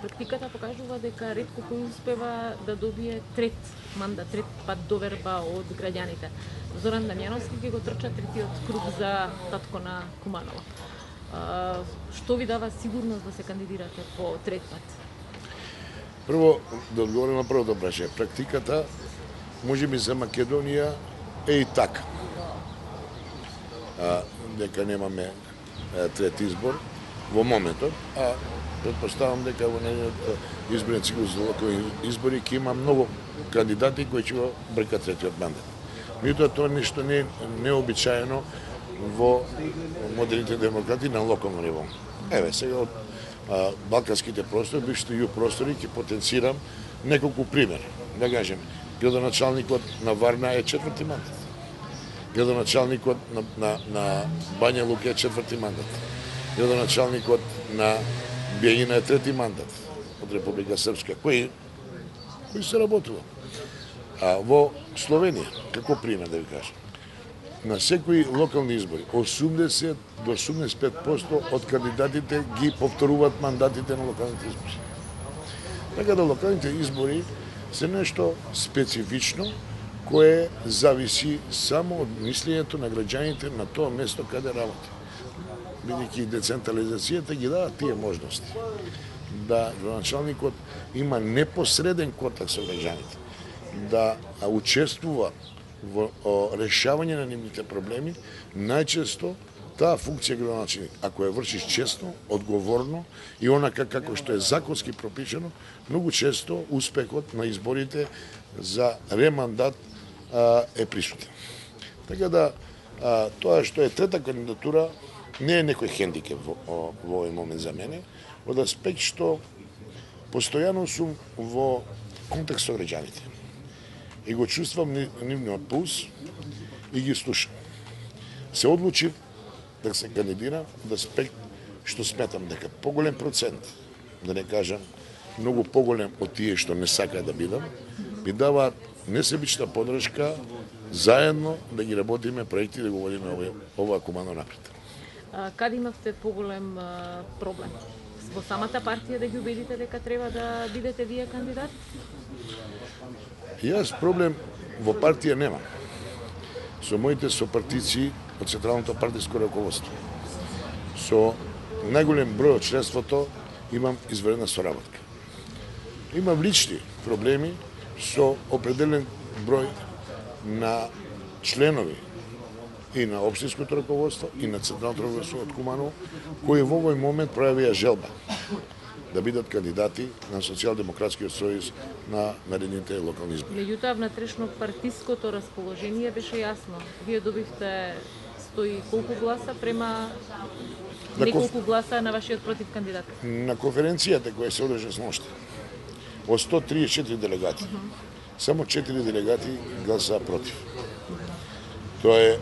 Практиката покажува дека ретко кој успева да добие трет мандат, трет пат доверба од граѓаните. Зоран Дамјановски ќе го трча третиот круг за татко на Куманова. Што ви дава сигурност да се кандидирате по трет пат? Прво, да одговорим на првото прашање. Практиката, можеби за Македонија, е и така. Дека немаме трет избор во моментот, а предпоставам дека во нејниот изборен циклус за локални избори ќе има многу кандидати кои ќе го бркат третиот мандат. Меѓутоа, тоа нешто не е необичаено во модерните демократи на локално ниво. Еве, сега од балканските простори, бившите југ простори, ќе потенцирам неколку пример. Да кажем, градоначалникот на Варна е четврти мандат. Градоначалникот на Бања Лука е четврти мандат. Градоначалникот на Биеljina е трети мандат од Република Српска, кој се работува. Во Словенија, како пример да ви кажам, на секои локални избори 80 до 85% од кандидатите ги повторуваат мандатите на локалните избори. Така да локалните избори се нешто специфично кое зависи само од мислењето на граѓаните на тоа место каде работи. Бидејќи децентрализацијата ги дава тие можности. Да градоначалникот има непосреден контакт со граѓаните, да учествува во решавање на нивните проблеми, најчесто таа функција градоначалник, ако ја вршиш честно, одговорно и онака како што е законски пропишано, многу често успехот на изборите за ремандат е присутен. Така да, тоа што е трета кандидатура не е некој хендикеп во овој момент за мене, од аспект што постојано сум во контакт со граѓаните и го чувствам нивниот пулс и ги слушам. Се одлучив да се кандидирам од аспект што сметам дека поголем процент, да не кажам многу поголем од тие што не сакаат да бидам, ми даваат несебична подршка заедно да ги работиме проекти да го водиме ова Куманово напред. Каде имавте поголем проблем? Во самата партија да ги убедите дека треба да бидете вие кандидат? Јас проблем во партија немам. Со моите сопартици од Централното партиско раководство. Со најголем број од членството имам извредна соработка. Имам лични проблеми со определен број на членови и на општинското раководство и на Централното раководство од Куманово, кои во овој момент пројавија желба да бидат кандидати на Социјалдемократскиот сојуз на наредните локални избори. Меѓутоа, внатрешно партиското расположение беше јасно. Вие добивте 100 и колку гласа према неколку гласа на вашиот против кандидат. На конференцијата која се одржа сношта, од 134 делегати, само 4 делегати гласаа против. Тоа е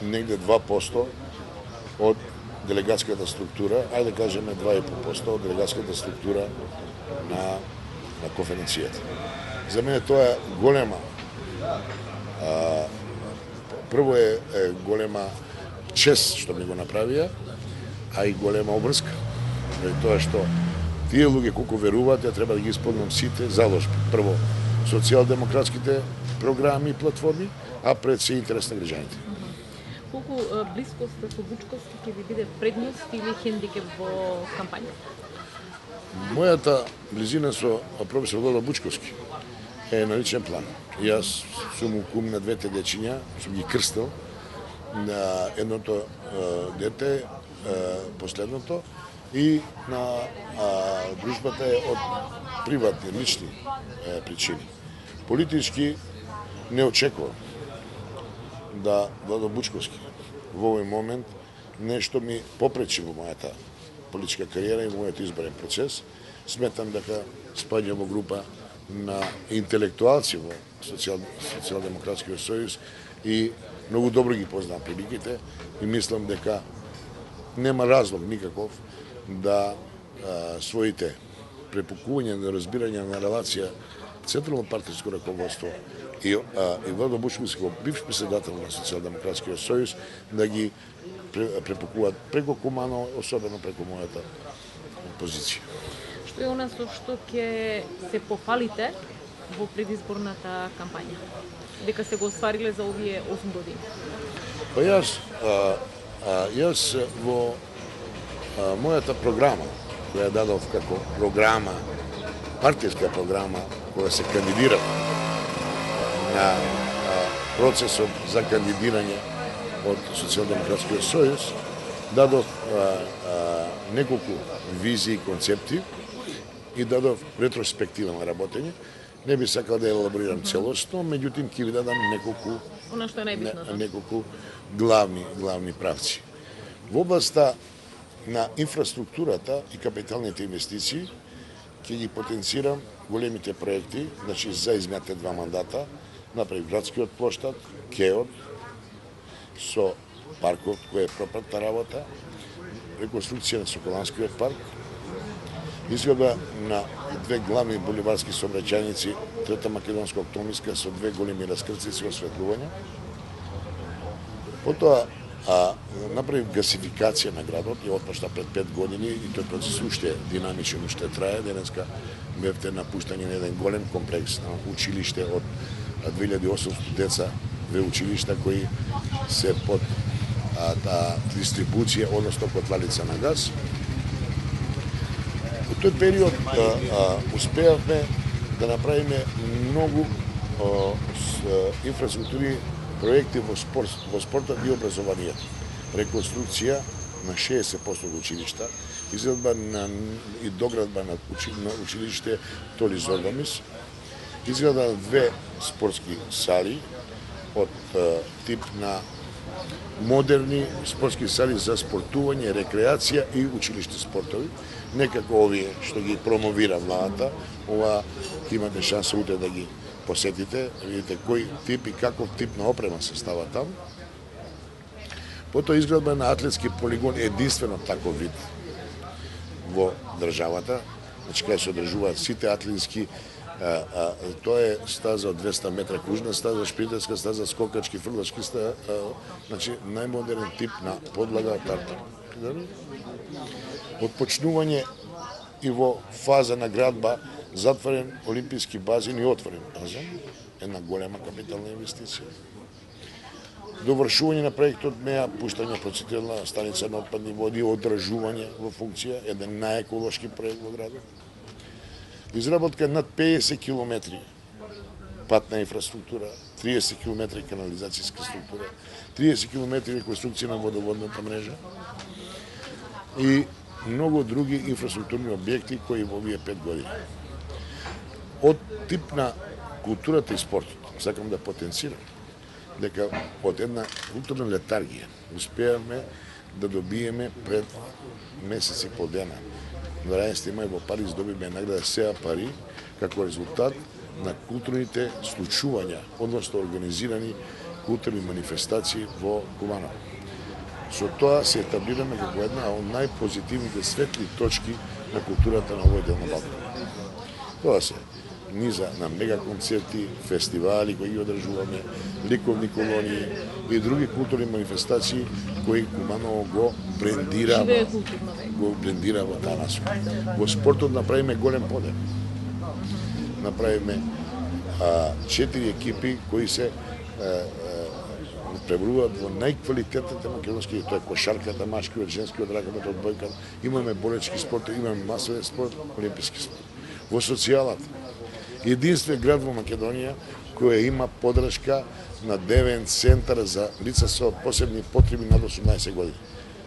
негде 2% од делегатската структура, ајде да кажеме 2,5% од делегатската структура на конференцијата. За мене тоа е голема, прво е голема чест што ми го направија, а и голема обврска. Тоа што тие луѓе колку веруваат, ја треба да ги исполнам сите заложби. Прво, социјалдемократските програми и платформи, а пред се интерес на граѓаните. Колку блискост со Вучковски ќе ви биде предност или хендикеп во кампањата? Мојата близина со професор Лола Вучковски е на личен план. Јас сум кум на двете дечиња, сум ги крстил на едното дете, последното, и на дружбата е од приватни, лични причини. Политички не очекувам да Владо Вучковски во овој момент нешто ми попречи во мојата политичка кариера и во мојот изборен процес. Сметам дека спаѓам во група на интелектуалци во Социјалдемократскиот сојуз и многу добро ги познавам приликите и мислам дека нема разлог никаков да своите препукување на разбирање на релација Централно партиско раководство и Владо Вучковски, бивш председател на Социјалдемократскиот сојуз, да ги препукуваат преку Куманово, особено преку мојата позиција. што е она со што ќе се пофалите во предизборната кампања? Дека се го оствариле за овие 8 години? Па јас во мојата програма, која дадов како програма, партијска програма, која се кандидира на процесот за кандидирање од Социјалдемократскиот сојуз, дадов неколку визии и концепти и дадов ретроспективно работење. Не би сакал да елаборирам целосно, меѓутоа ќе ви дадам неколку Она што е најбитно. неколку главни правци. Во областа на инфраструктурата и капиталните инвестиции ќе ги потенцирам големите проекти, значи за изминатите 2 мандата, напред градскиот плоштад, КЕОД, со паркот кој е пропратна работа, реконструкција на Соколанскиот парк, изградба на 2 главни буливарски сообраќајници, Трета македонско-октомиска со 2 големи раскрцици и осветлување. Потоа направив гасификација на градот и отпашта пред 5 години и тој процес уште динамичен, уште трае. Денеска бевте на пуштање на еден голем комплекс на училиште од 2800 деца, 2 училишта кои се под дистрибуција, односно котларица на газ. Во тој период успеавме да направиме многу инфраструктури, проекти во спортот и образованието. Реконструкција на 60% училишта, изградба и доградба на училиште Толи Зордамис, изграда 2 спортски сали од тип на модерни спортски сали за спортување, рекреација и училишни спортови. Некако овие што ги промовира владата, ова ќе имате шанса утре да ги посетите, видите кој тип и каков тип на опрема се става там. Потоа изградба на атлетски полигон, единствено таков вид во државата, значи кај се одржуваат сите атлетски, тоа е стаза од 200 метра, кружна стаза, шпринтерска стаза, скокачки, фрлачки стаза, значи најмодерен тип на подлага тартар. Отпочнување и во фаза на градба затворен олимписки базен и отворен базен, една голема капитална инвестиција. Довршување на проектот МЕА, пуштање процедурна станица на отпадни води, одржување во функција, еден најеколошки проект во градот. Изработка над 50 километри патна инфраструктура, 30 километри канализацијска структура, 30 километри реконструкција на водоводната мрежа и многу други инфраструктурни објекти кои во овие 5 години. Од тип на културата и спортот, сакам да потенцирам дека од една културна летаргија успеавме да добиеме пред месец и пол дена. 12 мај во Париз добиме награда СЕА Пари како резултат на културните случувања, односно организирани културни манифестации во Куманово. Со тоа се етаблираме како една од најпозитивните светли точки на културата на овој дел на Балкан. Тоа се низа на мега концерти, фестивали кои ги одржуваме, ликовни колонии и други културни манифестации кои Куманово го брендира во таа насока. Во спортот направиме голем подем. Направиме 4 екипи кои се преборуваат во најквалитетните македонски, тоа е кошарката, машкиот, женскиот, ракетот, одбојката. Имаме боречки спорт, имаме масовен спорт, олимписки спорт. Во социјалата, единствен град во Македонија кој има подршка на девен центар за лица со посебни потреби над 18 години.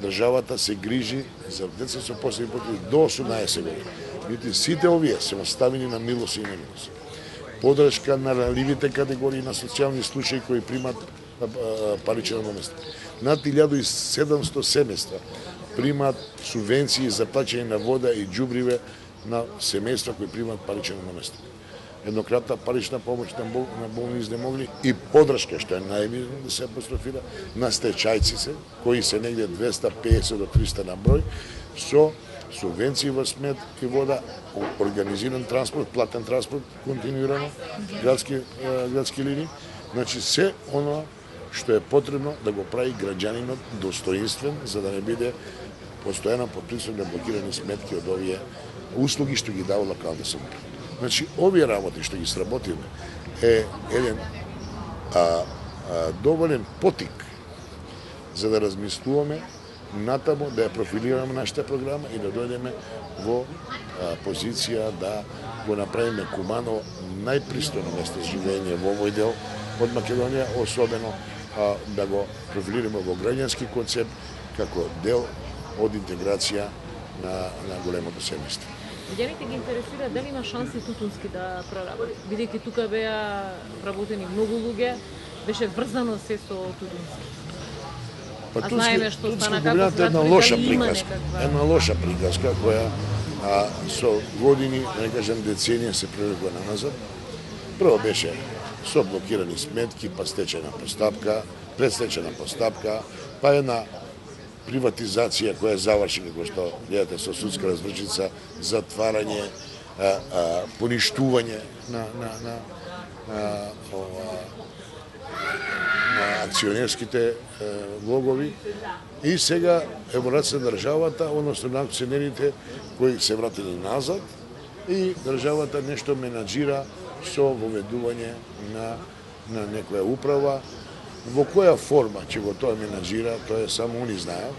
Државата се грижи за деца со посебни потреби до 18 години. Видите, сите овие се оставени на милост и немилост. Подршка на ранливите категории на социјални случаи кои примат паричен наместник. Над 1700 семејства примат субвенции за плаќање на вода и џубриве на семејства кои примат паричен наместник. Еднократна парична помош на болни изнемогли и подршка, што е највидно да се апострофира, на стечајците, кои се негде 250 до 300 на број, со субвенции во смет и вода, организиран транспорт, платен транспорт, континуирано, градски линии. Значи, се оно што е потребно да го прави граѓанинот достоинствен, за да не биде постојано под присуд на блокирани сметки од овие услуги што ги дава локална самоуправа. Значи, овие работи што ги сработиме е еден доволен потик за да размислуваме натаму, да ја профилираме нашата програма и да дојдеме во позиција да го направиме Куманово најпристојно место за живење во овој дел од Македонија, особено да го профилираме во граѓански концепт како дел од интеграција на големото семејство. Граѓаните ги интересира дали има шанси Тутунски да проработи, бидејќи тука беа вработени многу луѓе, беше врзано се со Тутунски. А знаеме што стана како една лоша приказка, една лоша приказка која со години, да не кажем деценија, се превлекува назад. Прво беше со блокирани сметки, па стечајна постапка, предстечајна постапка, па една приватизација која заврши, како што гледате, со судска развршица, затварање, поништување на акционерските влогови и сега е во раце на државата, односно на акционерите кои се вратили назад и државата нешто менаџира со воведување на некоја управа. Во која форма ќе го тоа менаџира, тоа е само они знаат,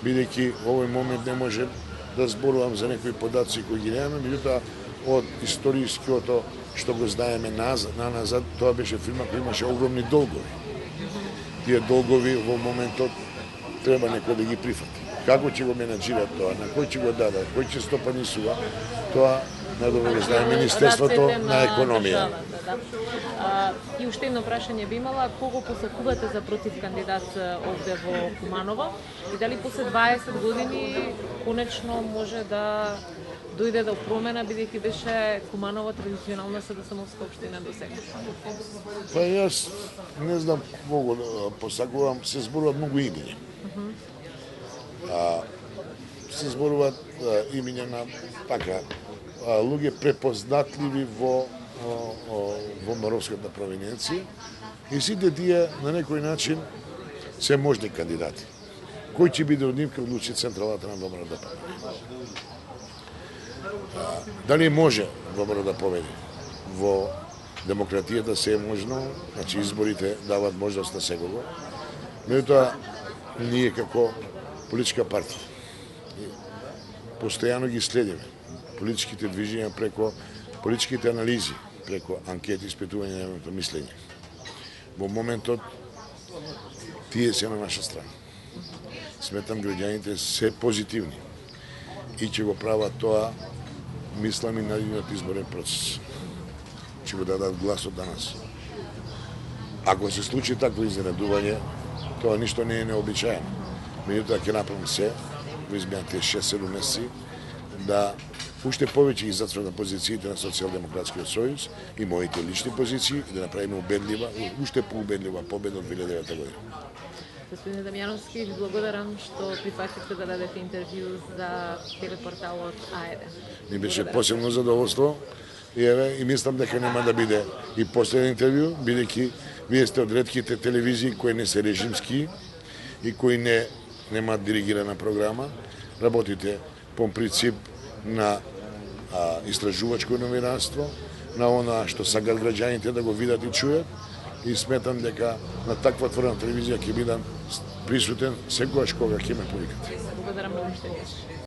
бидејќи во овој момент не може да зборувам за некои податци кои ги немаме, меѓутоа од историското што го знаеме назад, тоа беше фирма која имаше огромни долгови. Тие долгови во моментот треба некој да ги прифати. Како ќе го менаџира тоа, на кој ќе го даде, кој ќе стопанисува, тоа надобро го знае Министерството на економија. И уште едно прашање би имала, кого посакувате за против кандидат овде во Куманово и дали после 20 години конечно може да дојде до промена, бидејќи беше Куманово традиционална седосамовска општина до сега? Па јас не знам кого посакувам, се зборуваат многу имиња. Се зборуваат имиња на така луѓе препознатливи во моровската провиненција и сите тие на некој начин се можни кандидати. Кој ќе биде од нив ќе одлучи централата на ВМРО да победи. Дали може ВМРО да победи? Во демократијата се е можно, значи изборите дават можност на секого. Меѓутоа, ние како политичка партија постојано ги следиме политичките движења преко политичките анализи, преко анкети, испитување на јавното мислење. Во моментот, тие се на наша страна. Сметам граѓаните се позитивни и ќе го прават тоа, мислам, и наредниот изборен процес. Ќе го дадат гласот данас. Ако се случи такво изненадување, тоа ништо не е необичаено. Меѓутоа ќе направам се во изминатите 6-7 месеци да уште повеќе ги зацрна позициите на Социјалдемократскиот сојуз и моите лични позиции и да направиме убедлива, уште поубедлива победа од 2009 година. Господин Дамјановски, ви благодарам што прифативте да дадете интервју за телепорталот АЕД. Ми беше посебно задоволство и мислам дека нема да биде и последен интервју, бидејќи вие сте од ретките телевизии кои не се режимски и кои немаат диригирана програма, работите по принцип на истражувачко новинарство, на она што сакаат граѓаните да го видат и чујат, и сметам дека на таква отворена телевизија ќе бидам присутен секогаш кога ќе ме повикате. Благодарам многу што